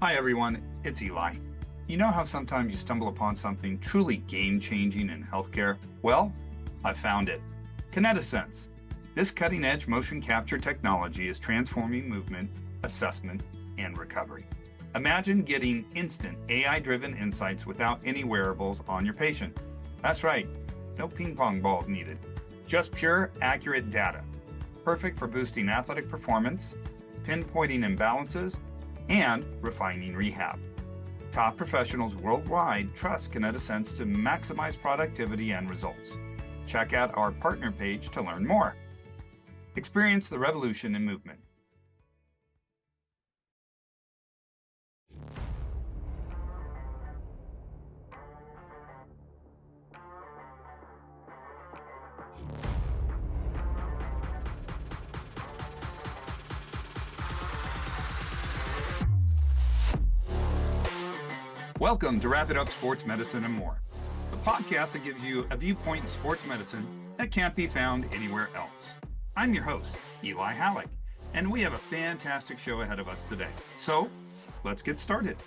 Hi everyone, it's Eli. You know how sometimes you stumble upon something truly game-changing in healthcare? Well, I found it. KinetiSense. This cutting-edge motion capture technology is transforming movement, assessment, and recovery. Imagine getting instant AI-driven insights without any wearables on your patient. That's right, no ping pong balls needed. Just pure, accurate data. Perfect for boosting athletic performance, pinpointing imbalances, and refining rehab. Top professionals worldwide trust KinetiSense to maximize productivity and results. Check out our partner page to learn more. Experience the revolution in movement. Welcome to Wrap It Up Sports Medicine and More, the podcast that gives you a viewpoint in sports medicine that can't be found anywhere else. I'm your host, Eli Hallak, and we have a fantastic show ahead of us today. So, let's get started.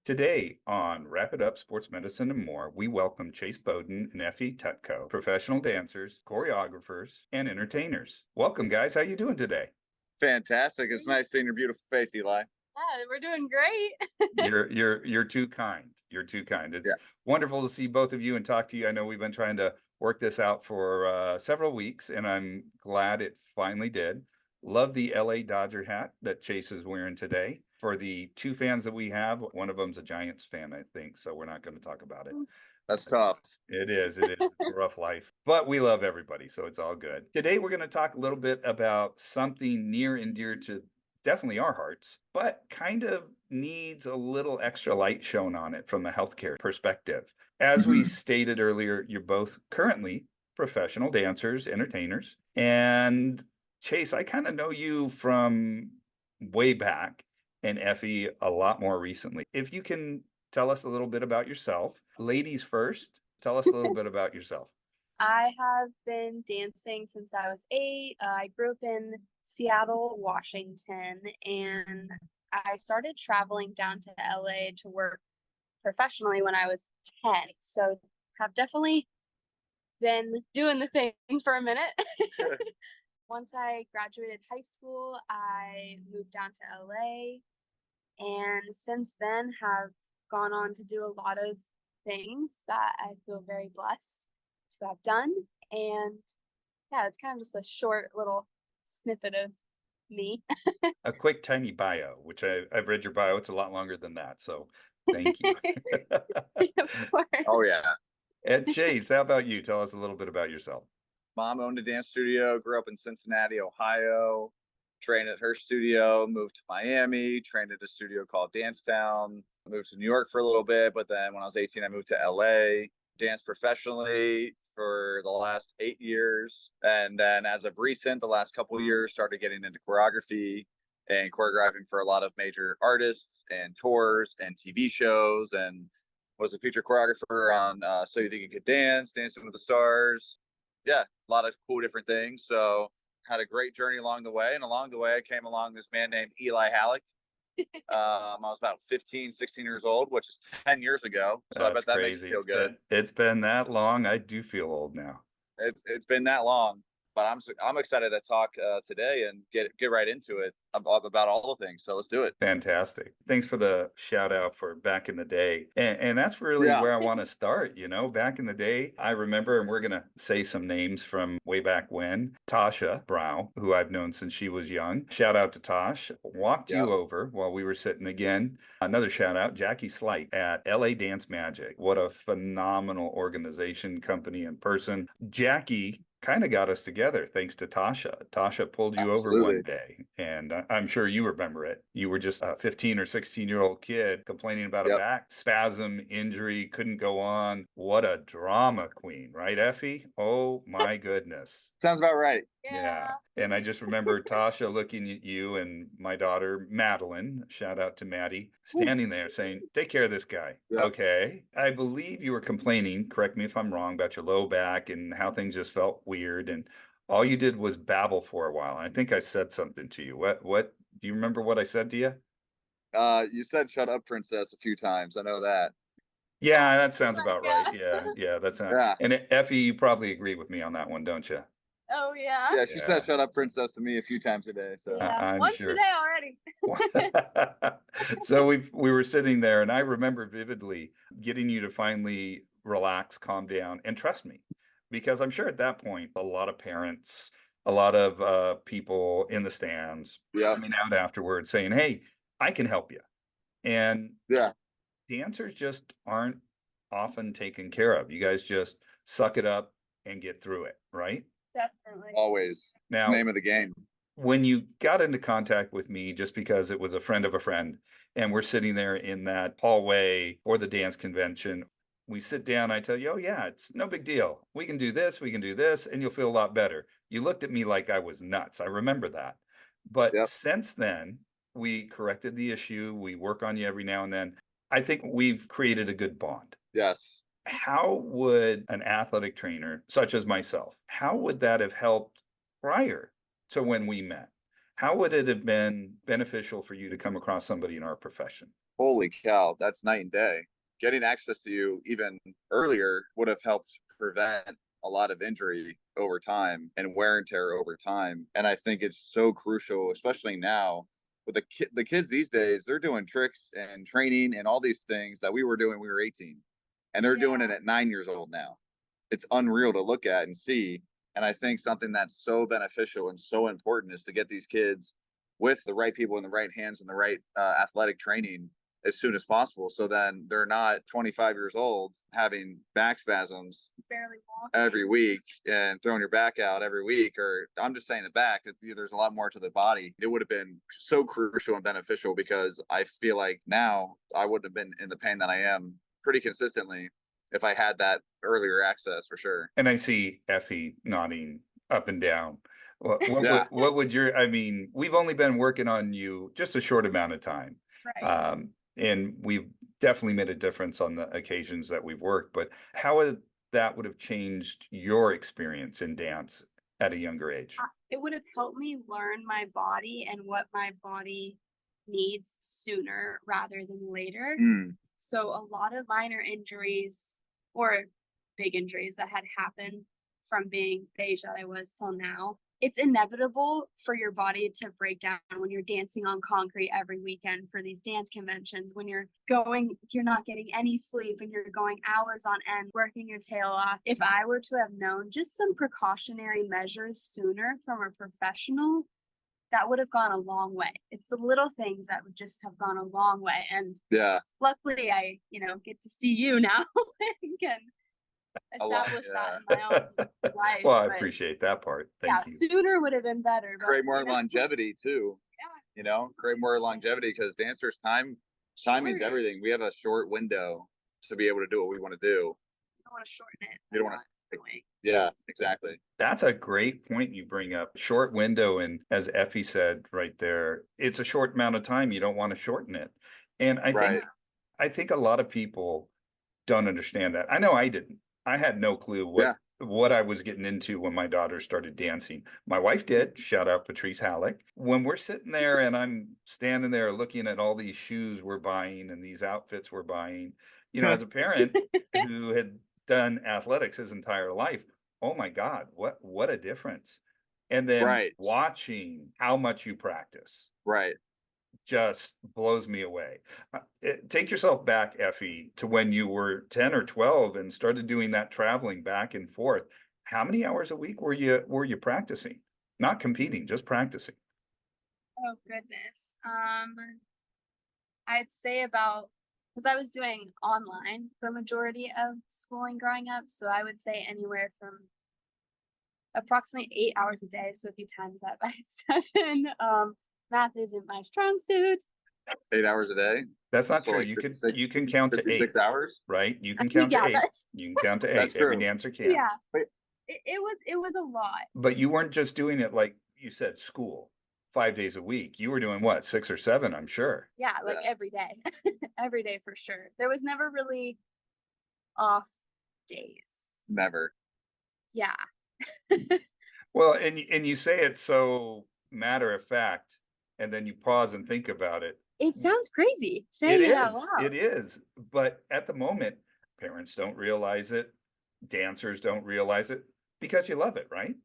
Today on Wrap It Up Sports Medicine and More, we welcome Chase Bowden and Effie Tutko, professional dancers, choreographers, and entertainers. Welcome, guys. How you doing today? Fantastic. It's nice seeing your beautiful face, Eli. Yeah, we're doing great. You're too kind. You're too kind. It's wonderful to see both of you and talk to you. I know we've been trying to work this out for several weeks, and I'm glad it finally did. Love the LA Dodger hat that Chase is wearing today. For the two fans that we have, one of them's a Giants fan, I think, so we're not going to talk about it. That's tough. It is a rough life, but we love everybody, so it's all good. Today, we're going to talk a little bit about something near and dear to definitely our hearts, but kind of needs a little extra light shown on it from a healthcare perspective. As we stated earlier, you're both currently professional dancers, entertainers, and Chase, I kind of know you from way back, and Effie a lot more recently. If you can tell us a little bit about yourself. Ladies first, tell us a little bit about yourself. I have been dancing since I was 8. I grew up in Seattle, Washington, and I started traveling down to LA to work professionally when I was 10. So have definitely been doing the thing for a minute. Once I graduated high school, I moved down to LA, and since then have gone on to do a lot of things that I feel very blessed to have done. And yeah, it's kind of just a short little snippet of me. A quick tiny bio, which I've read your bio. It's a lot longer than that. So thank you. Of course. Oh, yeah. And Chase, how about you? Tell us a little bit about yourself. Mom owned a dance studio, grew up in Cincinnati, Ohio, trained at her studio, moved to Miami, trained at a studio called Dance Town, moved to New York for a little bit, but then when I was 18, I moved to LA, danced professionally for the last 8 years. And then as of recent, the last couple of years, started getting into choreography and choreographing for a lot of major artists and tours and TV shows, and was a featured choreographer on So You Think You Could Dance, Dancing with the Stars. Yeah, a lot of cool different things. So had a great journey along the way. And along the way, I came along this man named Eli Hallak. I was about 15, 16 years old, which is 10 years ago. So That's I bet that crazy. makes you feel good. It's been that long. I do feel old now. It's been that long. But I'm excited to talk today and get right into it about all the things. So let's do it. Fantastic. Thanks for the shout out for back in the day. And that's really where I want to start. Back in the day, I remember, and we're going to say some names from way back when. Tasha Brow, who I've known since she was young. Shout out to Tosh. Walked you over while we were sitting again. Another shout out, Jackie Slight at LA Dance Magic. What a phenomenal organization, company, and person. Jackie kind of got us together thanks to Tasha. Tasha pulled you over one day, and I'm sure you remember it. You were just a 15 or 16-year-old kid complaining about a back spasm injury, couldn't go on. What a drama queen, right, Effie? Oh my goodness. Sounds about right. Yeah. And I just remember Tasha looking at you and my daughter, Madeline, shout out to Maddie, standing there saying, take care of this guy. Okay. I believe you were complaining, correct me if I'm wrong, about your low back and how things just felt weird. And All you did was babble for a while. I think I said something to you. What do you remember what I said to you? You said "shut up, princess" a few times. I know that. Yeah, that sounds Like, about right. Yeah, that's not. Yeah, And Effie, you probably agree with me on that one, don't you? oh yeah. yeah. She Yeah, said "shut up, princess" to me a few times a day. So Yeah. I'm Once sure. today already. So we were sitting there, and I remember vividly getting you to finally relax, calm down, and trust me, because I'm sure at that point, a lot of parents, a lot of people in the stands yeah, coming out afterwards saying, "Hey, I can help you." And yeah. the answers just aren't often taken care of. You guys just suck it up and get through it, right? Definitely. Always. It's the Now, name of the game. when you got into contact with me just because it was a friend of a friend, and we're sitting there in that hallway or the dance convention, we sit down, I tell you, oh yeah, it's no big deal, we can do this, we can do this, and you'll feel a lot better. You looked at me like I was nuts. I remember that. But Yep. since then, we corrected the issue, we work on you every now and then. I think we've created a good bond. Yes. How would an athletic trainer such as myself, how would that have helped prior to when we met? How would it have been beneficial for you to come across somebody in our profession? Holy cow, that's night and day. Getting access to you even earlier would have helped prevent a lot of injury over time and wear and tear over time. And I think it's so crucial, especially now with the kids these days. They're doing tricks and training and all these things that we were doing when we were 18, and they're doing it Yeah. at 9 years old now. It's unreal to look at and see. And I think something that's so beneficial and so important is to get these kids with the right people in the right hands and the right athletic training as soon as possible. So then they're not 25 years old having back spasms Barely every walking. week and throwing your back out every week. Or I'm just saying the back, there's a lot more to the body. It would have been so crucial and beneficial, because I feel like now I wouldn't have been in the pain that I am pretty consistently if I had that earlier access, for sure. And I see Effie nodding up and down. Yeah. What would your, I mean, we've only been working on you just a short amount of time. Right. And we've definitely made a difference on the occasions that we've worked, but how that would have changed your experience in dance at a younger age? It would have helped me learn my body and what my body needs sooner rather than later. Mm, So a lot of minor injuries or big injuries that had happened from being the age that I was till now, it's inevitable for your body to break down when you're dancing on concrete every weekend for these dance conventions. When you're not getting any sleep and you're going hours on end, working your tail off. If I were to have known just some precautionary measures sooner from a professional, that would have gone a long way. It's the little things that would just have gone a long way. And yeah. luckily I, get to see you now and can A lot. establish that Yeah. in my own life. Well, I But appreciate that part. yeah, Thank you. sooner would have been better. But, Create more longevity too. yeah, Create more longevity, because dancers time means short. everything. We have a short window to be able to do what we want to do. You don't want to shorten it. You don't want to. to. Yeah, exactly. That's a great point you bring up. Short window. And as Effie said right there, it's a short amount of time. You don't want to shorten it. And Right. I think a lot of people don't understand that. I know I didn't. I had no clue Yeah. what I was getting into when my daughter started dancing. My wife did. Shout out Patrice Hallak. When we're sitting there and I'm standing there looking at all these shoes we're buying and these outfits we're buying, as a parent who had done athletics his entire life, oh my God, what a difference. And then Right. watching how much you practice Right. just blows me away. Take yourself back, Effie, to when you were 10 or 12 and started doing that traveling back and forth. How many hours a week were you practicing? Not competing, just practicing. Oh goodness. I'd say because I was doing online for majority of schooling growing up, so I would say anywhere from approximately 8 hours a day. So if you times that by session, math isn't my strong suit. 8 hours a day. That's not So true. like You can count to 56 eight, hours. right? You can count to Yeah, eight. You can count to That's eight. Every true. dancer can. yeah. Wait. It was a lot. But you weren't just doing it like you said, school, 5 days a week. You were doing what, 6 or 7, I'm sure. Yeah, like Yeah. every day. Every day for sure. There was never really off days. Never. Yeah. Well, and you say it so matter of fact, and then you pause and think about it. It sounds crazy It saying it out is, loud. it is. But at the moment, parents don't realize it, dancers don't realize it because you love it, right?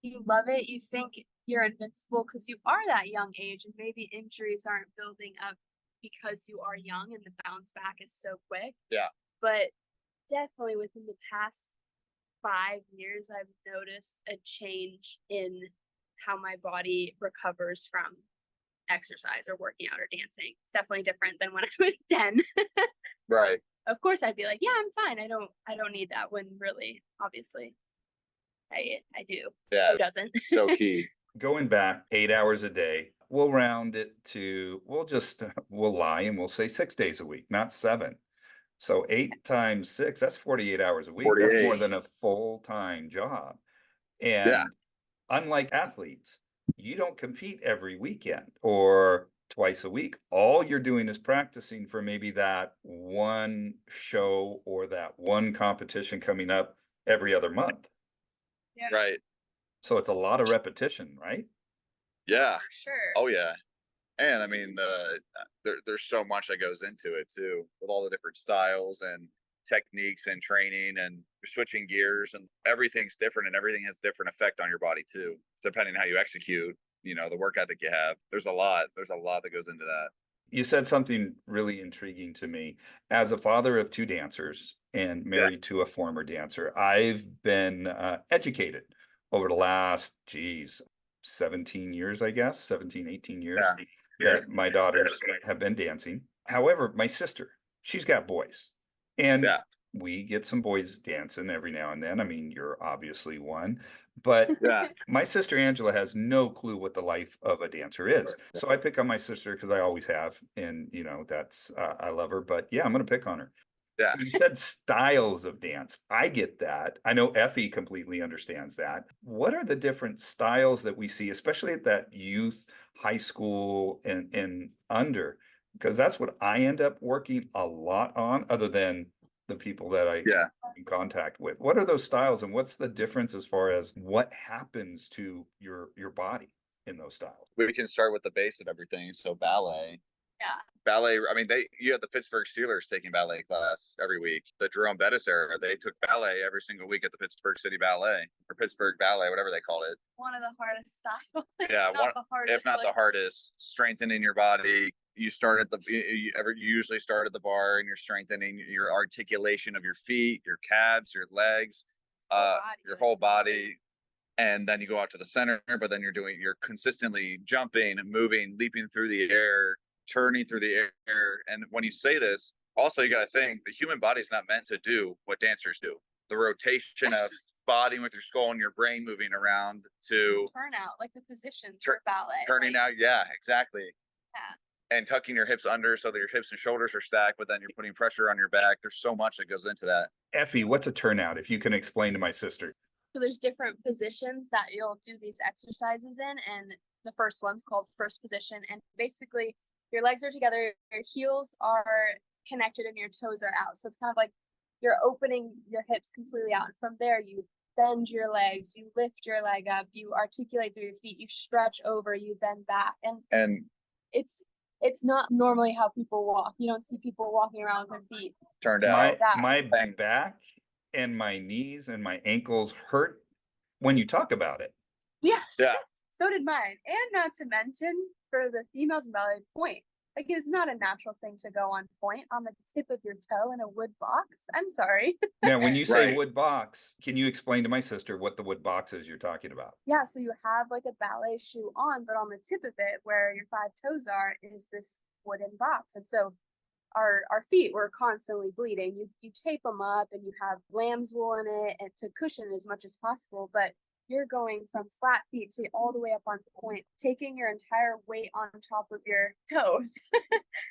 You love it, you think you're invincible because you are that young age, and maybe injuries aren't building up because you are young and the bounce back is so quick. Yeah. But definitely within the past 5 years, I've noticed a change in how my body recovers from exercise or working out or dancing. It's definitely different than when I was 10. Right. Of course I'd be like, yeah, I'm fine. I don't need that, when really, obviously, I do. Yeah. Who doesn't? So key. Going back 8 hours a day, we'll round it to, we'll lie and we'll say 6 days a week, not 7. So 8 times 6, that's 48 hours a week. That's more 48. than a full-time job. Yeah. And unlike athletes, you don't compete every weekend or twice a week. All you're doing is practicing for maybe that one show or that one competition coming up every other month. Yeah, Right. So it's a lot of repetition, right? Yeah. for sure. Oh yeah. And I mean, there's so much that goes into it too, with all the different styles and techniques and training and switching gears, and everything's different, and everything has a different effect on your body too, depending how you execute. The work ethic you have. There's a lot. There's a lot that goes into that. You said something really intriguing to me. As a father of 2 dancers and Yeah. married to a former dancer, I've been educated over the last, 17 years, I guess, 17, 18 years Yeah. that my daughters have been dancing. However, my sister, she's got boys. And Yeah. we get some boys dancing every now and then. I mean, you're obviously one, but Yeah. my sister Angela has no clue what the life of a dancer is. So I pick on my sister because I always have. And, that's, I love her, but yeah, I'm going to pick on her. Yeah. So you said styles of dance. I get that. I know Effie completely understands that. What are the different styles that we see, especially at that youth, high school, and under? Because that's what I end up working a lot on, other than the people that I Yeah. in contact with. What are those styles, and what's the difference as far as what happens to your body in those styles? We can start with the base of everything. So ballet. Yeah. Ballet. I mean, you have the Pittsburgh Steelers taking ballet class every week. The Jerome Bettis era, they took ballet every single week at the Pittsburgh City Ballet or Pittsburgh Ballet, whatever they called it. One of the hardest styles. Yeah, Not the hardest, if not the hardest. Strengthening your body. You usually start at the bar, and you're strengthening your articulation of your feet, your calves, your legs, your whole body. And then you go out to the center, but then you're consistently jumping and moving, leaping through the air, turning through the air. And when you say this, also you got to think the human body is not meant to do what dancers do. The rotation of body with your skull and your brain moving around to turnout, like the positions for ballet. Turning out, yeah, exactly. Yeah. And tucking your hips under so that your hips and shoulders are stacked, but then you're putting pressure on your back. There's so much that goes into that. Effie, what's a turnout? If you can explain to my sister. So there's different positions that you'll do these exercises in, and the first one's called first position. And basically, your legs are together, your heels are connected, and your toes are out. So it's kind of like you're opening your hips completely out. And from there, you bend your legs, you lift your leg up, you articulate through your feet, you stretch over, you bend back, and it's not normally how people walk. You don't see people walking around with their feet turned out. My back and my knees and my ankles hurt when you talk about it. Yeah. Yeah. So did mine. And not to mention, for the females in ballet, point. Like, it's not a natural thing to go on point on the tip of your toe in a wood box. I'm sorry. Now, when you say Right. wood box, can you explain to my sister what the wood box is you're talking about? Yeah, so you have like a ballet shoe on, but on the tip of it, where your 5 toes are, is this wooden box. And so our feet were constantly bleeding. You tape them up, and you have lamb's wool in it and to cushion as much as possible, but you're going from flat feet to all the way up on point, taking your entire weight on top of your toes.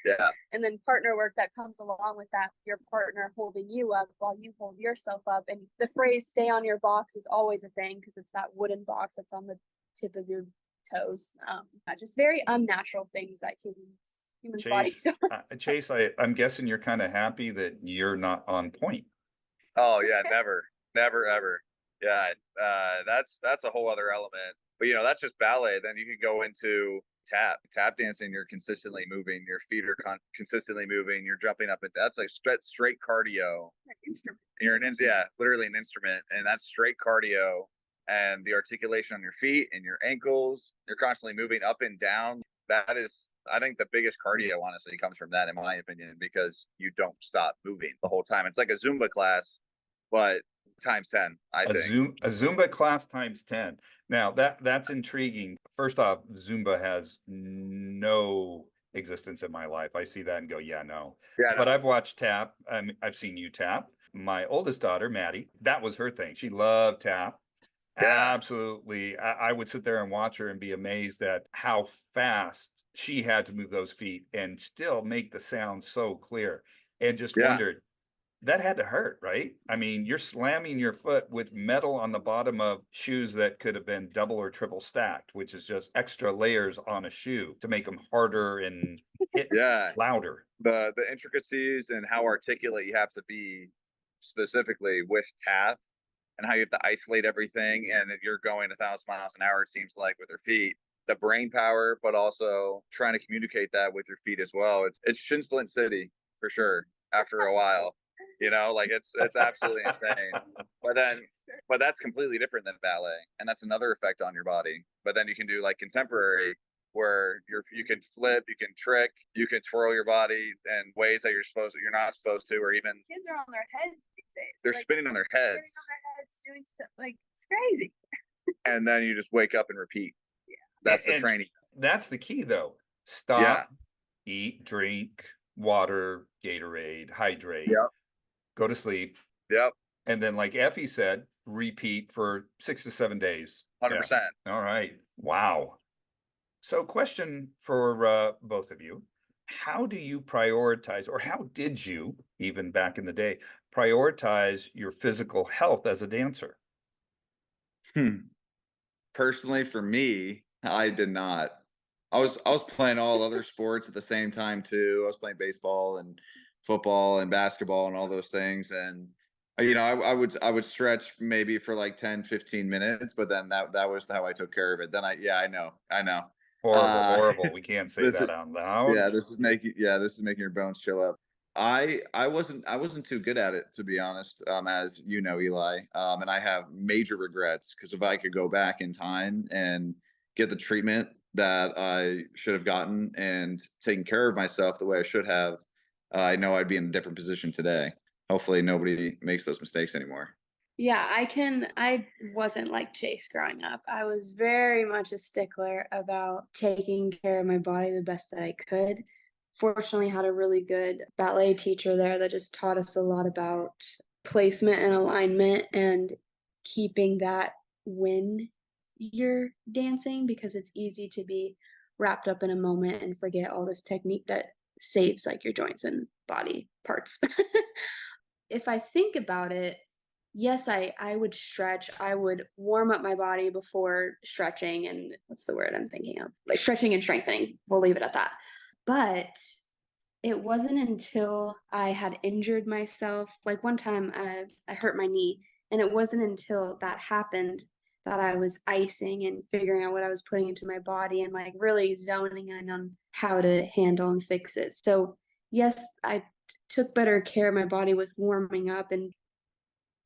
Yeah. And then partner work that comes along with that, your partner holding you up while you hold yourself up. And the phrase "stay on your box" is always a thing, because it's that wooden box that's on the tip of your toes. Just very unnatural things that humans bodies do. Chase, I'm guessing you're kind of happy that you're not on point. Oh yeah, never, never, ever. Yeah, that's a whole other element. But that's just ballet. Then you can go into tap dancing. You're consistently moving. Your feet are consistently moving. You're jumping up and that's like straight cardio. Instrument. You're literally an instrument, and that's straight cardio. And the articulation on your feet and your ankles, you're constantly moving up and down. That is, I think, the biggest cardio honestly comes from that, in my opinion, because you don't stop moving the whole time. It's like a Zumba class, but times 10, I think. A Zumba class times 10. Now that's intriguing. First off, Zumba has no existence in my life. I see that and go, yeah, no. Yeah, But no. I've watched tap. I've seen you tap. My oldest daughter, Maddie, that was her thing. She loved tap. Yeah. Absolutely. I would sit there and watch her and be amazed at how fast she had to move those feet and still make the sound so clear, and just Yeah. wondered, that had to hurt, right? I mean, you're slamming your foot with metal on the bottom of shoes that could have been double or triple stacked, which is just extra layers on a shoe to make them harder and hit Yeah. louder. The intricacies and how articulate you have to be specifically with tap, and how you have to isolate everything, and if you're going 1,000 miles an hour, it seems like, with your feet, the brain power, but also trying to communicate that with your feet as well. It's shin splint city for sure after a while. Like it's absolutely insane. But that's completely different than ballet, and that's another effect on your body. But then you can do like contemporary, where you can flip, you can trick, you can twirl your body in ways that you're not supposed to, or even Kids are on their heads these days. they're spinning on their heads, doing stuff like it's crazy. and then you just wake up and repeat. Yeah. That's the training. That's the key, though. Stop, eat, drink, water, Gatorade, hydrate, go to sleep. Yep. And then, like Effie said, repeat for 6 to 7 days. 100%. All right. Wow. So, question for both of you. How do you prioritize, or how did you, even back in the day, prioritize your physical health as a dancer? Personally, for me, I did not. I was playing all other sports at the same time too. I was playing baseball and football and basketball and all those things. And I would stretch maybe for like 10, 15 minutes, but then that was how I took care of it. Then I know. Horrible. We can't say This that is out loud. this is making your bones chill up. I wasn't too good at it, to be honest, as you know, Eli. And I have major regrets, because if I could go back in time and get the treatment that I should have gotten and taken care of myself the way I should have, I know I'd be in a different position today. Hopefully nobody makes those mistakes anymore. Yeah, I wasn't like Chase growing up. I was very much a stickler about taking care of my body the best that I could. Fortunately, had a really good ballet teacher there that just taught us a lot about placement and alignment and keeping that when you're dancing, because it's easy to be wrapped up in a moment and forget all this technique that saves like your joints and body parts. If I think about it, yes, I would stretch. I would warm up my body before stretching, and what's the word I'm thinking of? Like stretching and strengthening. We'll leave it at that. But it wasn't until I had injured myself. Like one time I hurt my knee, and it wasn't until that happened that I was icing and figuring out what I was putting into my body and like really zoning in on how to handle and fix it. So yes, I took better care of my body with warming up and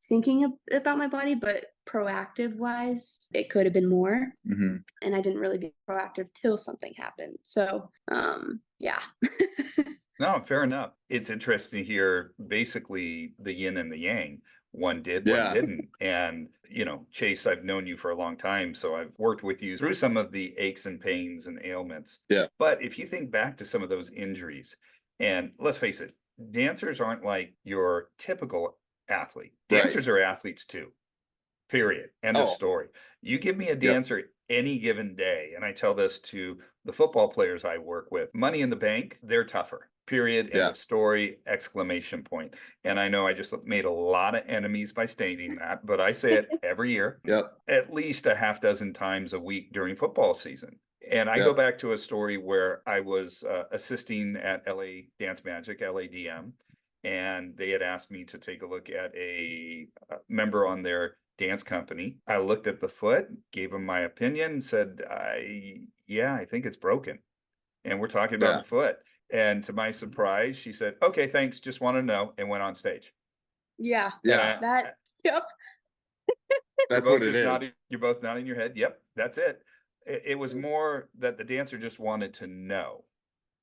thinking about my body, but proactive wise, it could have been more. Mm-hmm. And I didn't really be proactive till something happened. So, yeah. No, fair enough. It's interesting to hear basically the yin and the yang. One did, one Yeah. didn't. And, Chase, I've known you for a long time, so I've worked with you through some of the aches and pains and ailments. Yeah. But if you think back to some of those injuries, and let's face it, dancers aren't like your typical athlete. Dancers are athletes too. Period. End of story. You give me a dancer any given day, and I tell this to the football players I work with, money in the bank, they're tougher. Period. End of story, exclamation point. And I know I just made a lot of enemies by stating that, but I say it every year, at least a half dozen times a week during football season. And I go back to a story where I was assisting at LA Dance Magic, LADM, and they had asked me to take a look at a member on their dance company. I looked at the foot, gave them my opinion, said, I think it's broken. And we're talking about Yeah. the foot. And to my surprise, she said, okay, thanks. Just want to know, and went on stage. Yeah, And Yeah. yep. That's what it is. You're both nodding your head. Yep, that's it. It was more that the dancer just wanted to know,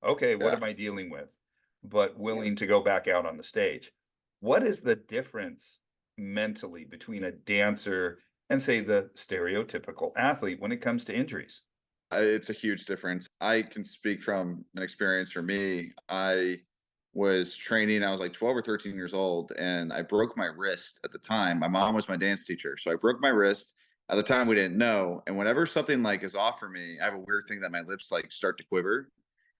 okay, what Yeah. am I dealing with? But willing to go back out on the stage. What is the difference mentally between a dancer and, say, the stereotypical athlete when it comes to injuries? It's a huge difference. I can speak from an experience for me. I was training, I was like 12 or 13 years old, and I broke my wrist at the time. My mom was my dance teacher. So I broke my wrist. At the time, we didn't know. And whenever something like is off for me, I have a weird thing that my lips like start to quiver,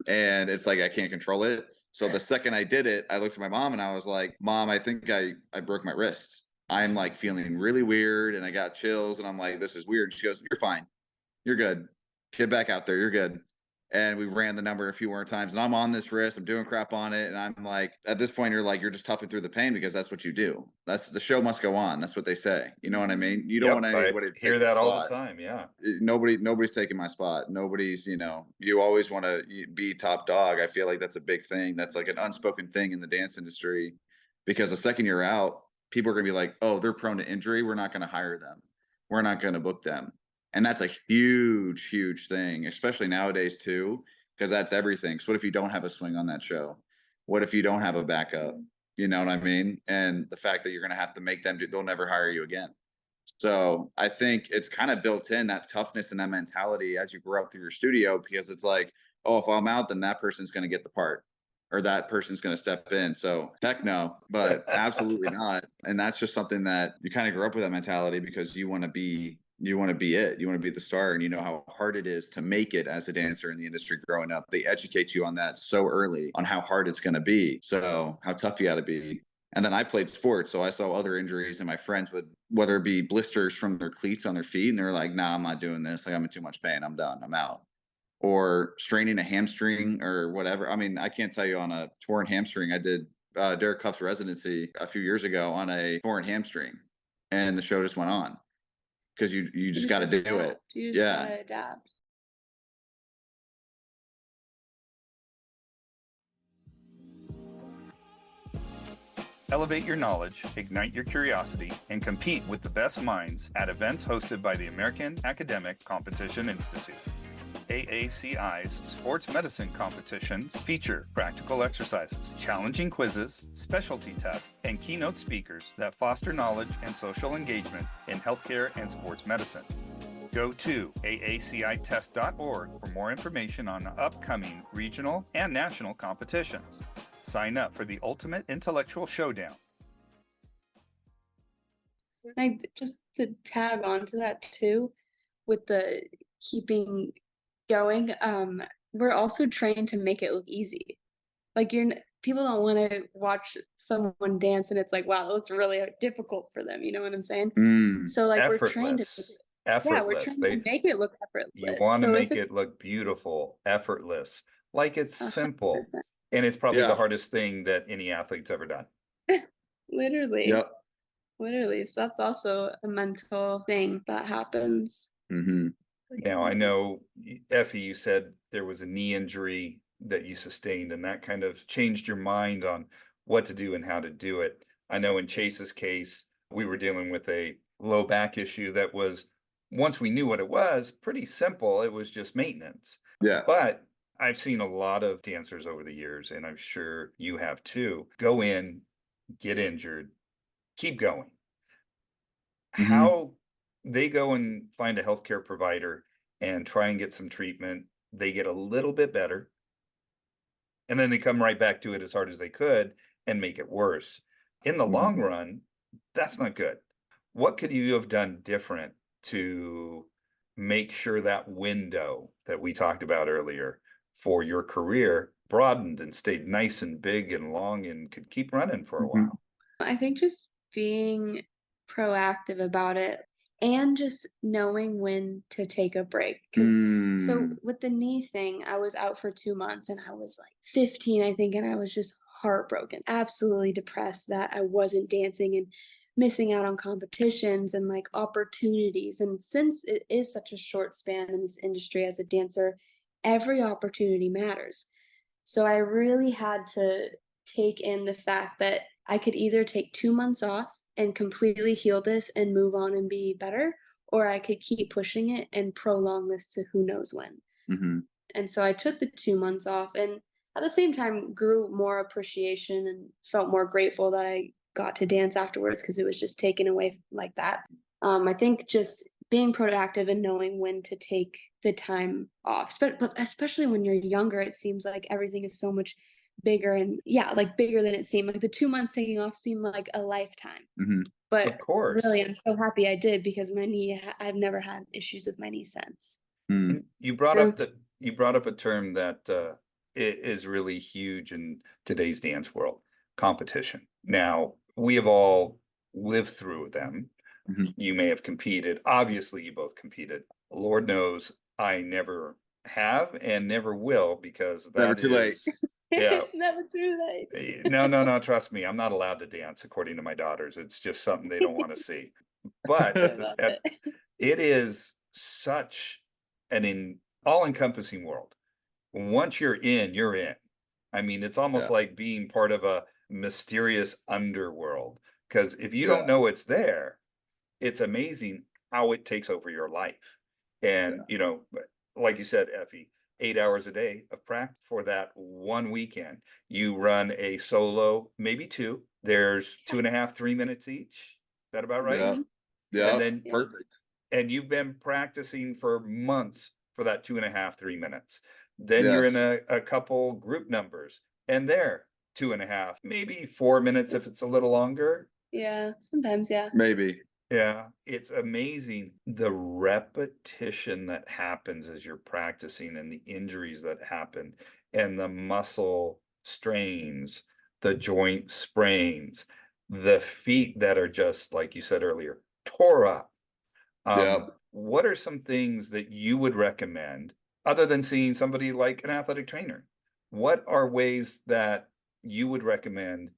and it's like I can't control it. So the second I did it, I looked at my mom and I was like, Mom, I think I broke my wrist. I'm like feeling really weird and I got chills and I'm like, this is weird. She goes, you're fine. You're good. Get back out there. You're good. And we ran the number a few more times. And I'm on this wrist. I'm doing crap on it. And I'm like, at this point, you're like, you're just toughing through the pain because that's what you do. That's the show must go on. That's what they say. You know what I mean? You don't Yep, want I anybody to hear take your that all the spot. time. Yeah. Nobody's taking my spot. Nobody's, you always want to be top dog. I feel like that's a big thing. That's like an unspoken thing in the dance industry because the second you're out, people are going to be like, oh, they're prone to injury. We're not going to hire them. We're not going to book them. And that's a huge, huge thing, especially nowadays too, because that's everything. So what if you don't have a swing on that show? What if you don't have a backup? You know what I mean? And the fact that you're going to have to make them do, they'll never hire you again. So I think it's kind of built in that toughness and that mentality as you grow up through your studio, because it's like, oh, if I'm out, then that person's going to get the part or that person's going to step in. So heck no, but absolutely not. And that's just something that you kind of grow up with that mentality because you want to be it. You want to be the star and you know how hard it is to make it as a dancer in the industry growing up. They educate you on that so early on how hard it's going to be. So how tough you got to be. And then I played sports, so I saw other injuries, and my friends would, whether it be blisters from their cleats on their feet, and they're like, "Nah, I'm not doing this. Like, I'm in too much pain. I'm done. I'm out." Or straining a hamstring or whatever. I mean, I can't tell you on a torn hamstring. I did Derek Cuff's residency a few years ago on a torn hamstring, and the show just went on because you just got to do it. You just Yeah. gotta adapt. Elevate your knowledge, ignite your curiosity, and compete with the best minds at events hosted by the American Academic Competition Institute. AACI's sports medicine competitions feature practical exercises, challenging quizzes, specialty tests, and keynote speakers that foster knowledge and social engagement in healthcare and sports medicine. Go to aacitest.org for more information on upcoming regional and national competitions. Sign up for the ultimate intellectual showdown. Just to tag on to that too, with the keeping going, we're also trained to make it look easy. Like people don't want to watch someone dance and it's like, wow, it looks really difficult for them. You know what I'm saying? So like we're trained to make Effortless. we're trained to make it look effortless. You want to So make it look beautiful, effortless, like it's 100%. simple. And it's probably the hardest thing that any athlete's ever done. Literally. Yep. Literally. So that's also a mental thing that happens. Mm-hmm. Now, I know, Effie, you said there was a knee injury that you sustained, and that kind of changed your mind on what to do and how to do it. I know in Chase's case, we were dealing with a low back issue that was, once we knew what it was, pretty simple. It was just maintenance. Yeah. But I've seen a lot of dancers over the years, and I'm sure you have too, go in, get injured, keep going. Mm-hmm. How they go and find a healthcare provider and try and get some treatment, they get a little bit better, and then they come right back to it as hard as they could and make it worse. In the long run, that's not good. What could you have done different to make sure that window that we talked about earlier for your career broadened and stayed nice and big and long and could keep running for a while? I think just being proactive about it and just knowing when to take a break. So with the knee thing, I was out for 2 months and I was like 15, I think, and I was just heartbroken, absolutely depressed that I wasn't dancing and missing out on competitions and like opportunities. And since it is such a short span in this industry as a dancer, every opportunity matters. So I really had to take in the fact that I could either take 2 months off and completely heal this and move on and be better, or I could keep pushing it and prolong this to who knows when. Mm-hmm. And so I took the 2 months off and at the same time grew more appreciation and felt more grateful that I got to dance afterwards because it was just taken away like that. I think just being proactive and knowing when to take the time off, but especially when you're younger, it seems like everything is so much bigger and yeah, like bigger than it seemed. Like the 2 months taking off seemed like a lifetime. Mm-hmm. But Of course. really, I'm so happy I did because my knee, I've never had issues with my knee since. Mm. And you brought So up a term that is really huge in today's dance world, competition. Now, we have all lived through them. Mhm. You may have competed. Obviously, you both competed. Lord knows I never have and never will because Never that too late. is, yeah. it's never too late. No, trust me, I'm not allowed to dance according to my daughters. It's just something they don't want to see. But I love it. it is such an all-encompassing world. Once you're in, you're in. I mean, it's almost Yeah. like being part of a mysterious underworld. Because if you don't Yeah. know it's there, it's amazing how it takes over your life. And, Yeah. you know, like you said, Effie, 8 hours a day of practice for that one weekend. You run a solo, maybe two. There's 2.5, 3 minutes each. Is that about right? Yeah. Mhm. And Yeah. then Yeah. Perfect. and you've been practicing for months for that 2.5, 3 minutes. Then you're in Yes. a couple group numbers, and they're 2.5, maybe 4 minutes if it's a little longer. Yeah, sometimes, yeah. Maybe. Yeah, it's amazing the repetition that happens as you're practicing and the injuries that happen and the muscle strains, the joint sprains, the feet that are just, like you said earlier, tore up. Yeah. What are some things that you would recommend other than seeing somebody like an athletic trainer? What are ways that you would recommend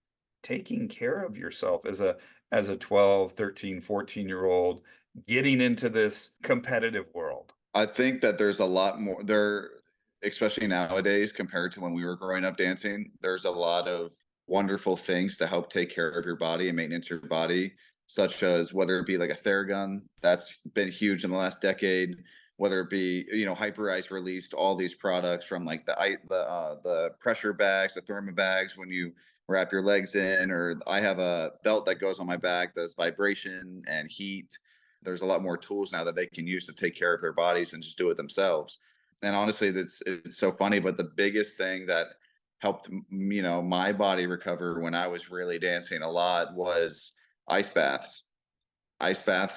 taking care of yourself as a 12, 13, 14-year-old getting into this competitive world? I think that there's a lot more there, especially nowadays compared to when we were growing up dancing. There's a lot of wonderful things to help take care of your body and maintenance your body, such as whether it be like a Theragun, that's been huge in the last decade. Whether it be, Hyperice released all these products from like the pressure bags, the therma bags when you wrap your legs in, or I have a belt that goes on my back that's vibration and heat. There's a lot more tools now that they can use to take care of their bodies and just do it themselves. And honestly, it's so funny, but the biggest thing that helped my body recover when I was really dancing a lot was ice baths,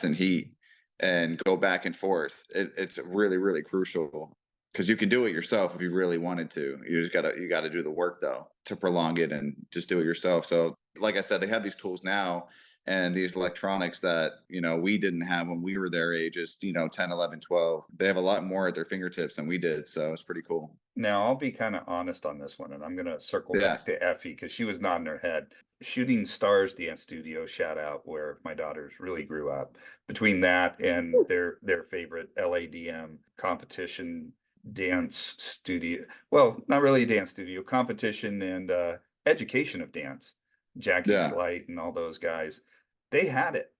and heat, and go back and forth. It's really, really crucial because you can do it yourself if you really wanted to. You gotta do the work though to prolong it and just do it yourself. So like I said, they have these tools now and these electronics that we didn't have when we were their ages, 10, 11, 12. They have a lot more at their fingertips than we did, so it's pretty cool. Now, I'll be kind of honest on this one, and I'm going to circle Yeah. back to Effie because she was nodding her head. Shooting Stars Dance Studio, shout out, where my daughters really grew up. Between that and their favorite LADM competition dance studio, well, not really a dance studio, competition and education of dance, Jackie Yeah. Slight and all those guys, they had it.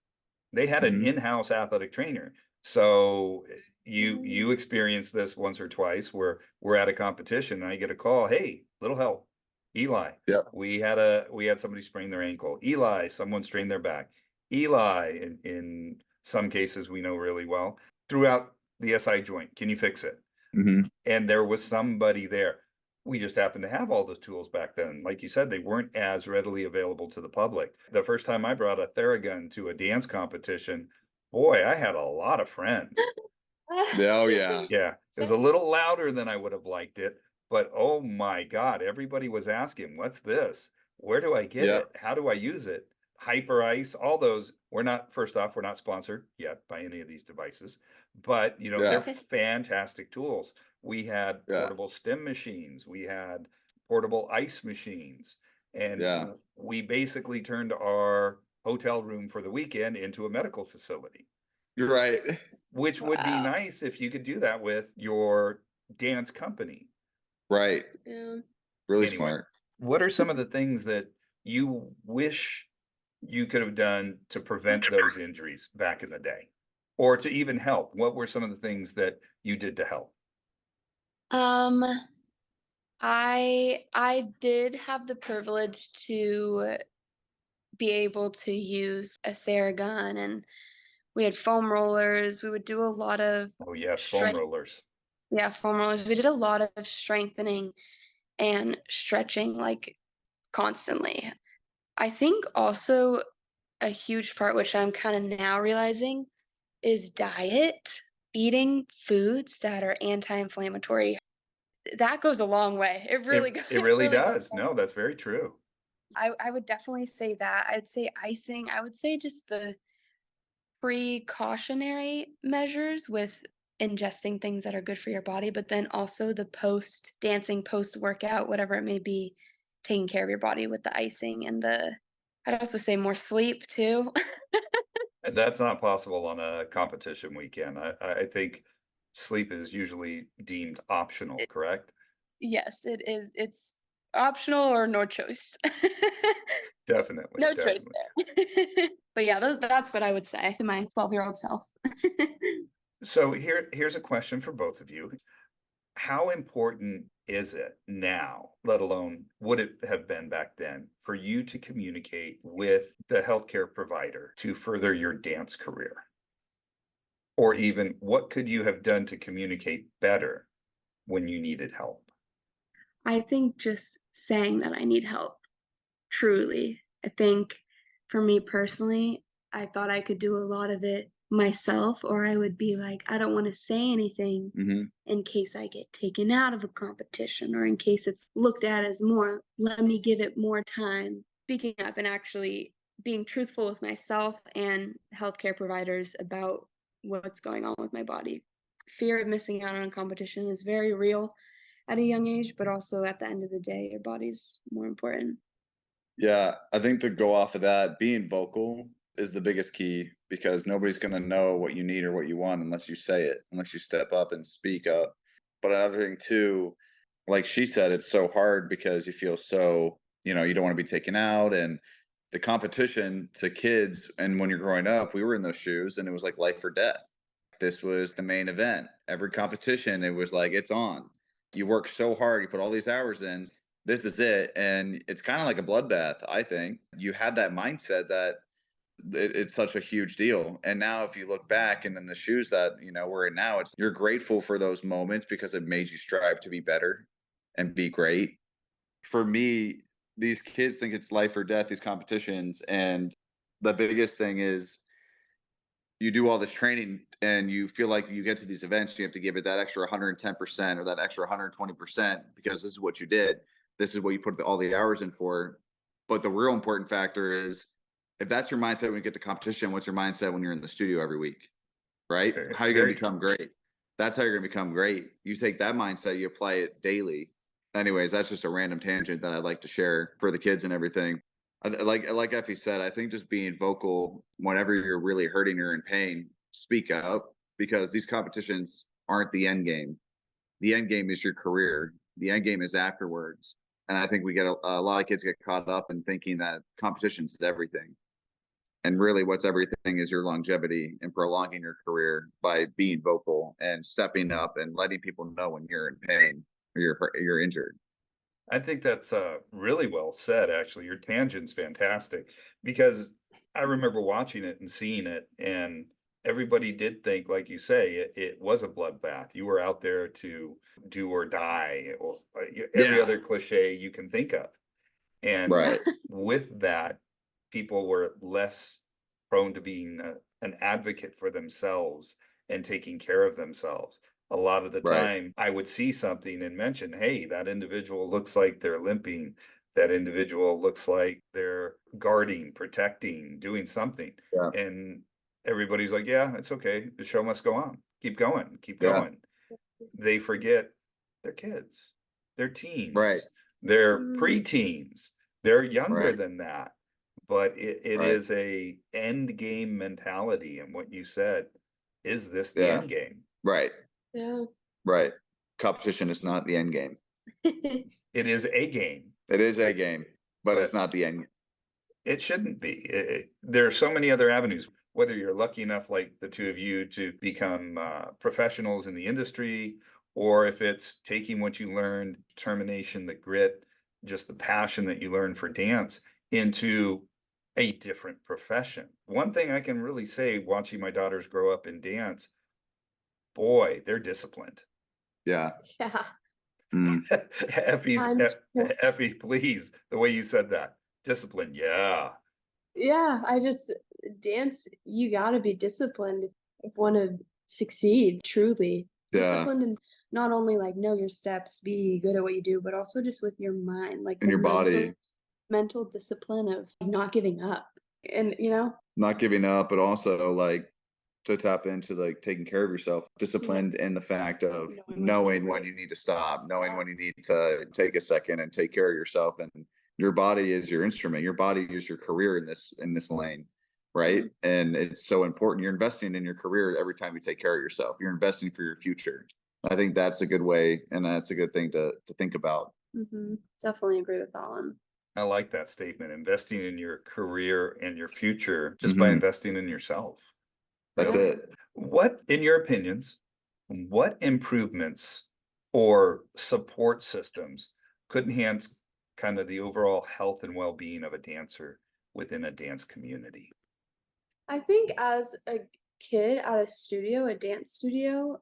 They had an Hmm. in-house athletic trainer. So you Mhm. experienced this once or twice where we're at a competition and I get a call, hey, little help. Eli, Yeah. we had somebody sprain their ankle. Eli, someone strained their back. Eli, in some cases we know really well, throughout the SI joint. Can you fix it? Hmm. And there was somebody there. We just happened to have all the tools back then. Like you said, they weren't as readily available to the public. The first time I brought a Theragun to a dance competition, boy, I had a lot of friends. Yeah. Oh yeah. Yeah, it was a little louder than I would have liked it, but oh my God, everybody was asking, what's this? Where do I get Yeah. it? How do I use it? Hyper Ice, all those. We're not, first off, we're not sponsored yet by any of these devices, but they're Yeah. fantastic tools. We had Yeah. portable stem machines, we had portable ice machines, and Yeah. we basically turned our hotel room for the weekend into a medical facility, You're right. which would be Wow. nice if you could do that with your dance company. Right. Yeah. Really Anyway, smart. what are some of the things that you wish you could have done to prevent those injuries back in the day, or to even help? What were some of the things that you did to help? Um, I did have the privilege to be able to use a Theragun, and we had foam rollers. We would do a lot of Oh yes, foam strength. rollers. Yeah, foam rollers. We did a lot of strengthening and stretching like constantly. I think also a huge part, which I'm kind of now realizing, is diet. Eating foods that are anti-inflammatory. That goes a long way. It really goes. It It really really goes. does. No, that's very true. I would definitely say that. I'd say icing. I would say just the precautionary measures with ingesting things that are good for your body, but then also the post dancing, post workout, whatever it may be, taking care of your body with the icing and I'd also say more sleep too. And that's not possible on a competition weekend. I think sleep is usually deemed optional, correct? Yes, it is. It's optional or no choice. Definitely, No choice definitely. there. But yeah, that's what I would say to my 12-year-old self. So here's a question for both of you. How important is it now, let alone would it have been back then, for you to communicate with the healthcare provider to further your dance career? Or even what could you have done to communicate better when you needed help? I think just saying that I need help, truly. I think for me personally, I thought I could do a lot of it myself, or I would be like, I don't want to say anything Hmm. in case I get taken out of a competition or in case it's looked at as more, let me give it more time. Speaking up and actually being truthful with myself and healthcare providers about what's going on with my body. Fear of missing out on a competition is very real at a young age, but also at the end of the day, your body's more important. Yeah, I think to go off of that, being vocal is the biggest key because nobody's going to know what you need or what you want unless you say it, unless you step up and speak up. But another thing too, like she said, it's so hard because you feel so, you don't want to be taken out and the competition to kids. And when you're growing up, we were in those shoes and it was like life or death. This was the main event. Every competition, it was like, it's on. You work so hard, you put all these hours in. This is it. And it's kind of like a bloodbath, I think. You had that mindset that it's such a huge deal. And now, if you look back and in the shoes that, we're in now, it's you're grateful for those moments because it made you strive to be better and be great. For me, these kids think it's life or death, these competitions. And the biggest thing is you do all this training and you feel like you get to these events, you have to give it that extra 110% or that extra 120% because this is what you did. This is what you put all the hours in for. But the real important factor is if that's your mindset when you get to competition, what's your mindset when you're in the studio every week? Right? How are you going to Very true. become great? That's how you're going to become great. You take that mindset, you apply it daily. Anyways, that's just a random tangent that I'd like to share for the kids and everything. Like Effie said, I think just being vocal whenever you're really hurting or in pain, speak up because these competitions aren't the end game. The end game is your career. The end game is afterwards. And I think we get a lot of kids get caught up in thinking that competitions is everything. And really, what's everything is your longevity and prolonging your career by being vocal and stepping up and letting people know when you're in pain or you're injured. I think that's really well said, actually. Your tangent's fantastic because I remember watching it and seeing it, and everybody did think, like you say, it was a bloodbath. You were out there to do or die, or every Yeah. other cliche you can think of. And Right. with that, people were less prone to being an advocate for themselves and taking care of themselves. A lot of the Right. time, I would see something and mention, hey, that individual looks like they're limping. That individual looks like they're guarding, protecting, doing something. Yeah. And everybody's like, yeah, it's okay. The show must go on. Keep going, keep Yeah. going. They forget they're kids, they're Right. teens, they're Mm, preteens, they're younger Right. than that. but it Right. is a end game mentality. And what you said, is this the Yeah. end game? Right. Yeah. Right. Competition is not the end game. It is a game, It is a game, but it's but not the end. it shouldn't be. There are so many other avenues, whether you're lucky enough, like the two of you, to become professionals in the industry, or if it's taking what you learned, determination, the grit, just the passion that you learned for dance into a different profession. One thing I can really say, watching my daughters grow up in dance, boy, they're disciplined. Yeah. Yeah. Mm. Effie's, I'm sure. Effie, please, the way you said that. Discipline, yeah. Yeah, dance, you gotta be disciplined if you wanna succeed truly. Yeah. Disciplined and not only like know your steps, be good at what you do, but also just with your mind, like And the your body. mental discipline of not giving up. And you know? Not giving up, but also like to tap into like taking care of yourself, Yeah. disciplined in the fact of Knowing knowing when you need to stop, knowing Yeah. when you need to take a second and take care of yourself. And your body is your instrument. Your body is your career in this lane, right? And it's so important. You're investing in your career every time you take care of yourself. You're investing for your future. I think that's a good way, and that's a good thing to think about. Definitely agree with that one. I like that statement, investing in your career and your future just by Mhm. investing in yourself. That's Really. it. What, in your opinions, what improvements or support systems could enhance kind of the overall health and well-being of a dancer within a dance community? I think as a kid at a studio, a dance studio,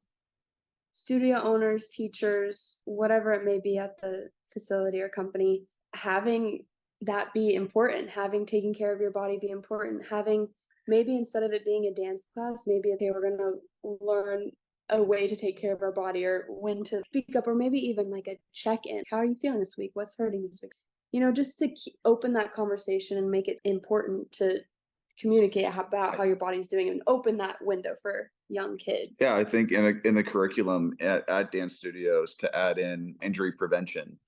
studio owners, teachers, whatever it may be at the facility or company, having that be important, having taking care of your body be important, having maybe instead of it being a dance class, maybe okay, we're gonna learn a way to take care of our body or when to speak up, or maybe even like a check-in. How are you feeling this week? What's hurting this week? You know, just to open that conversation and make it important to communicate about how your body's doing and open that window for young kids. Yeah, I think in the curriculum at dance studios to add in injury prevention,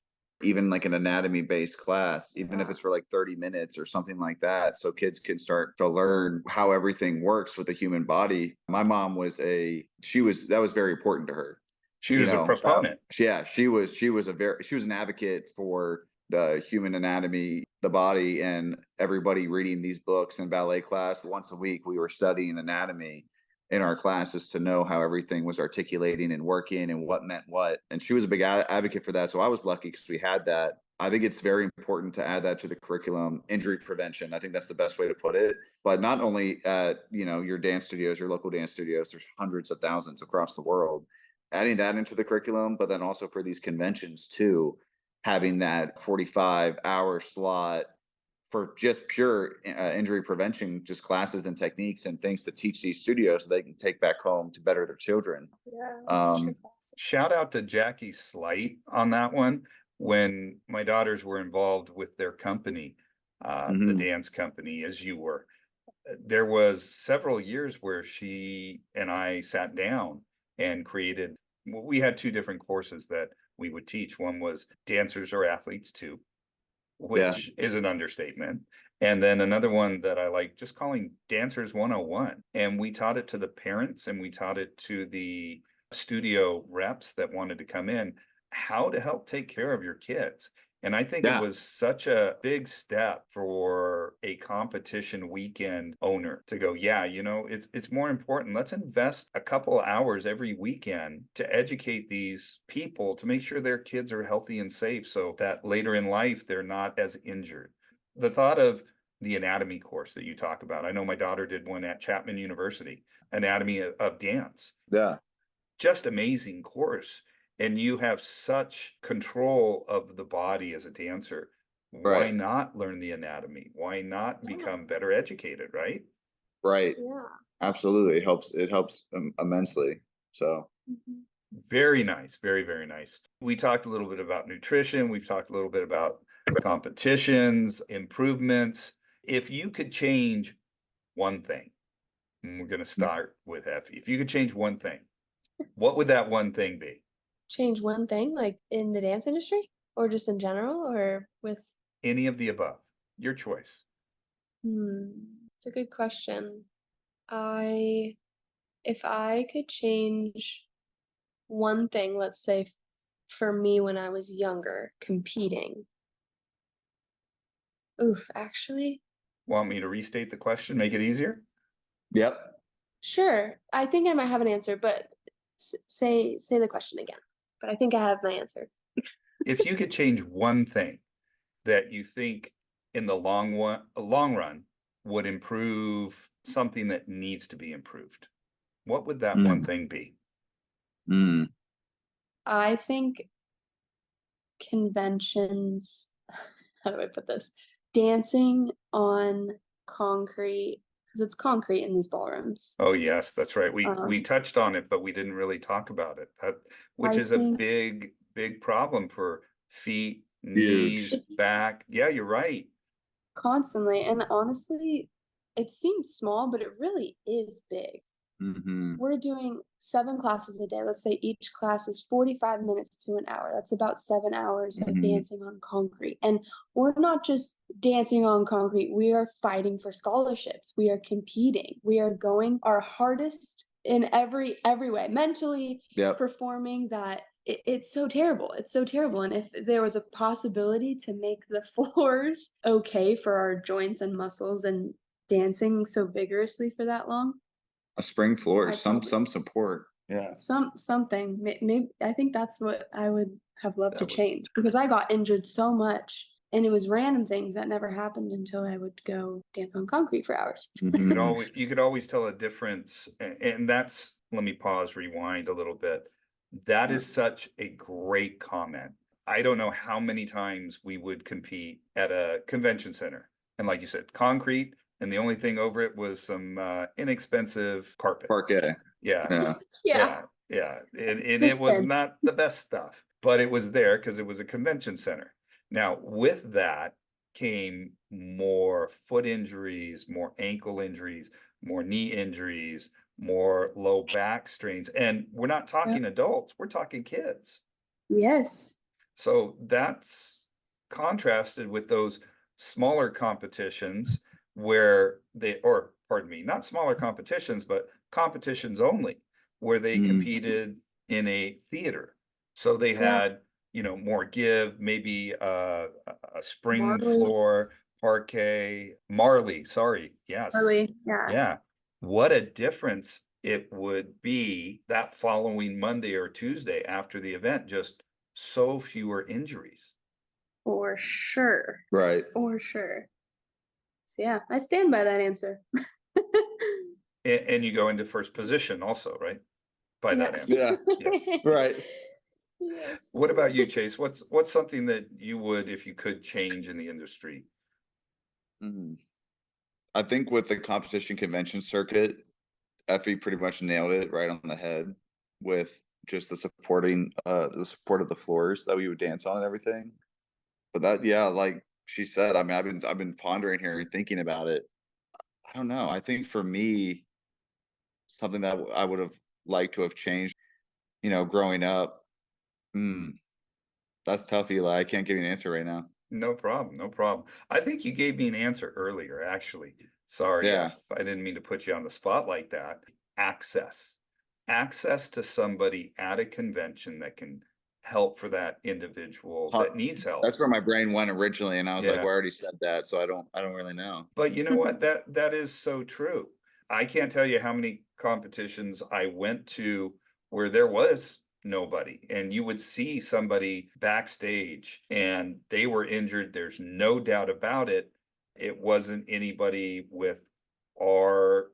even like an anatomy based class, even if Yeah. it's for like 30 minutes or something like that, so kids can start to learn how everything works with the human body. My mom that was very important to her. She You was a know, proponent. she was an advocate for the human anatomy, the body, and everybody reading these books in ballet class. Once a week, we were studying anatomy in our classes to know how everything was articulating and working and what meant what. And she was a big advocate for that. So I was lucky because we had that. I think it's very important to add that to the curriculum. Injury prevention. I think that's the best way to put it. But not only at your dance studios, your local dance studios. There's hundreds of thousands across the world. Adding that into the curriculum, but then also for these conventions too, having that 45-hour slot for just pure injury prevention, just classes and techniques and things to teach these studios so they can take back home to better their children. Yeah. Shout out to Jackie Slight on that one. When my daughters were involved with their company, the Mhm. dance company, as you were, there was several years where she and I sat down and created, we had two different courses that we would teach. One was dancers or athletes too, Yeah, which is an understatement. And then another one that I like just calling Dancers 101. And we taught it to the parents and we taught it to the studio reps that wanted to come in, how to help take care of your kids. And I think it yeah, was such a big step for a competition weekend owner to go, yeah, it's more important. Let's invest a couple hours every weekend to educate these people to make sure their kids are healthy and safe so that later in life they're not as injured. The thought of the anatomy course that you talk about. I know my daughter did one at Chapman University, anatomy of dance. yeah, Just amazing course. And you have such control of the body as a dancer. Why right, not learn the anatomy? Why not Yeah. become better educated, right? right. Yeah. Absolutely, it helps immensely. So Very nice. Very, very nice. We talked a little bit about nutrition. We've talked a little bit about competitions, improvements. If you could change one thing, and we're going to start with Effie. If you could change one thing, what would that one thing be? Change one thing, like in the dance industry, or just in general, or with Any of the above. Your choice. It's a good question. I If I could change one thing, let's say for me when I was younger, competing. Oof, actually, Want me to restate the question, make it easier? Yep. sure. I think I might have an answer, but say the question again. But I think I have my answer. If you could change one thing that you think in the long run would improve something that needs to be improved, what would that one Mm, thing be? mm, I think conventions, how do I put this? Dancing on concrete, because it's concrete in these ballrooms. Oh, yes, that's right. Um, We touched on it, but we didn't really talk about it. Which I is a think big problem for feet, knees, huge. back. Yeah, you're right. constantly, and honestly, it seems small, but it really is big. Hmm. We're doing 7 classes a day. Let's say each class is 45 minutes to an hour. That's about 7 hours of Hmm. dancing on concrete. And we're not just dancing on concrete, we are fighting for scholarships. We are competing. We are going our hardest in every way. Mentally Yep. performing that it's so terrible. It's so terrible. And if there was a possibility to make the floors okay for our joints and muscles and dancing so vigorously for that long, A spring floor, I probably some support. Yeah. something. Maybe I think that's what I would have loved to That would, change because I got injured so much, and it was random things that never happened until I would go dance on concrete for hours. Hmm. you could always tell a difference. And that's, let me pause, rewind a little bit. That Yeah. is such a great comment. I don't know how many times we would compete at a convention center. And like you said, concrete, and the only thing over it was some inexpensive carpet. Parquet. Yeah, Yeah. Yeah, yeah. And it just was then. not the best stuff, but it was there because it was a convention center. Now, with that came more foot injuries, more ankle injuries, more knee injuries, more low back strains. And we're not Yep. talking adults, we're talking kids. Yes. So that's contrasted with those smaller competitions where they, or pardon me, not smaller competitions, but competitions only, where they Mm. competed in a theater. So they Yeah. had, more give, maybe a spring Marley. floor, parquet, Marley, sorry, yes. Marley. Yeah. Yeah. What a difference it would be that following Monday or Tuesday after the event, just so fewer injuries. For sure. Right. For sure. So yeah, I stand by that answer. And you go into first position also, right? By Yeah. that answer. Yeah. Yes. Right. Yes. What about you, Chase? What's something that you would, if you could, change in the industry? Mhm. I think with the competition convention circuit, Effie pretty much nailed it right on the head with just the support of the floors that we would dance on and everything. But that, yeah, like she said, I mean, I've been pondering here and thinking about it. I don't know. I think for me, something that I would have liked to have changed, growing up. Mm, that's tough, Eli. I can't give you an answer right now. No problem, no problem. I think you gave me an answer earlier, actually. Sorry Yeah. if I didn't mean to put you on the spot like that. Access. Access to somebody at a convention that can help for that individual Huh. that needs help. That's where my brain went originally, and I was like, Yeah. "Well, I already said that, so I don't really know." But you know what? That is so true. I can't tell you how many competitions I went to where there was nobody, and you would see somebody backstage and they were injured. There's no doubt about it. It wasn't anybody with our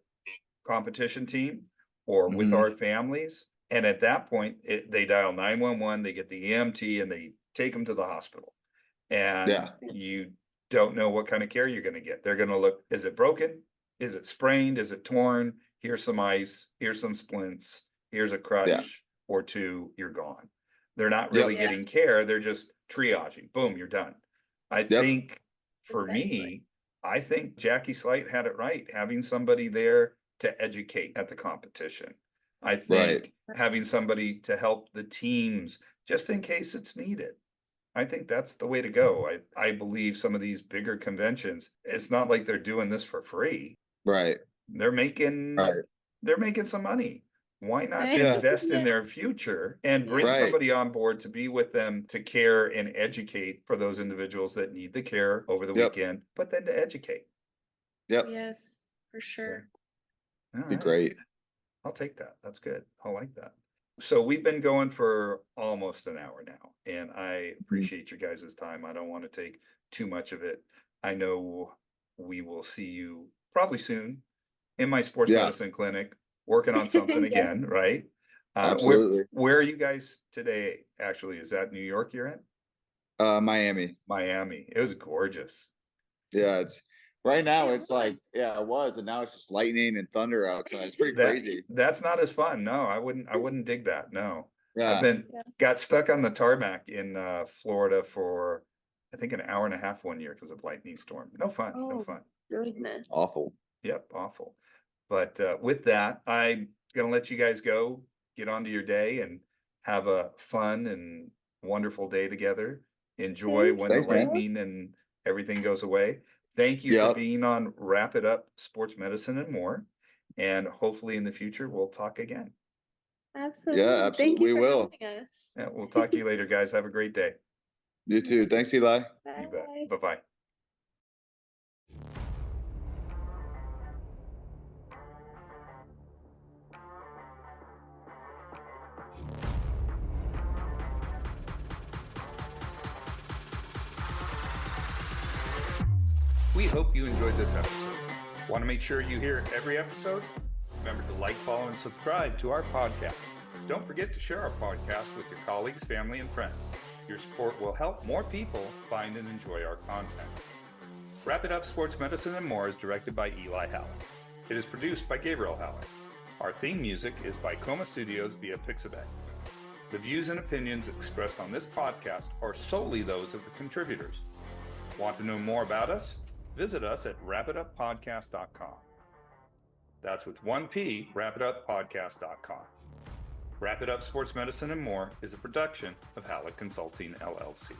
competition team or with Hmm. our families. And at that point, they dial 911, they get the EMT, and they take them to the hospital. And Yeah. you don't know what kind of care you're going to get. They're going to look, is it broken? Is it sprained? Is it torn? Here's some ice. Here's some splints. Here's a Yeah. crutch or two. You're gone. They're not Yep. really Yeah, getting care. They're just triaging. Boom, you're done. I Yep. think for precisely. me, I think Jackie Slight had it right, having somebody there to educate at the competition. I Right. think having somebody to help the teams just in case it's needed. I think that's the way to go. I believe some of these bigger conventions, it's not like they're doing this for free. Right. They're making Right. they're making some money. Why not Yeah. invest in their future and bring Right. somebody on board to be with them to care and educate for those individuals that need the care over the Yep. weekend, but then to educate. Yep. Yes, for sure. All Be right. great. I'll take that. That's good. I like that. So we've been going for almost an hour now, and I appreciate your guys' time. I don't want to take too much of it. I know we will see you probably soon in my sports Yeah. medicine clinic, working on something Yeah. again, right? Absolutely. Where are you guys today? Actually, is that New York you're in? Miami. Miami. It was gorgeous. Yeah, it's right now It it's like, yeah, it was, and now it's just lightning and thunder outside. It's pretty crazy. That's not as fun. No, I wouldn't dig that. No. I've Yeah. got stuck on the tarmac in Florida for I think an hour and a half one year because of lightning storm. No fun. No Oh, fun. goodness. Awful. Yep, awful. But with that, I'm gonna let you guys go, get on to your day and have a fun and wonderful day together. Enjoy Thank when the Thanks, man. lightning and everything goes away. Thank you for Yep. being on Wrap It Up Sports Medicine and More. And hopefully in the future we'll talk again. Absolutely. Yeah, Thank absolutely. you We for will. having us. Yeah, we'll talk to you later, guys. Have a great day. You too. Thanks, Eli. You bet. Bye. Bye-bye. We hope you enjoyed this episode. Want to make sure you hear every episode? Remember to like, follow, and subscribe to our podcast. Don't forget to share our podcast with your colleagues, family, and friends. Your support will help more people find and enjoy our content. Wrap It Up Sports Medicine and More is directed by Eli Hallak. It is produced by Gabriel Hallak. Our theme music is by Coma Studios via Pixabay. The views and opinions expressed on this podcast are solely those of the contributors. Want to know more about us? Visit us at wrapituppodcast.com. That's with one P, wrapituppodcast.com. Wrap It Up Sports Medicine and More is a production of Hallak Consulting, LLC.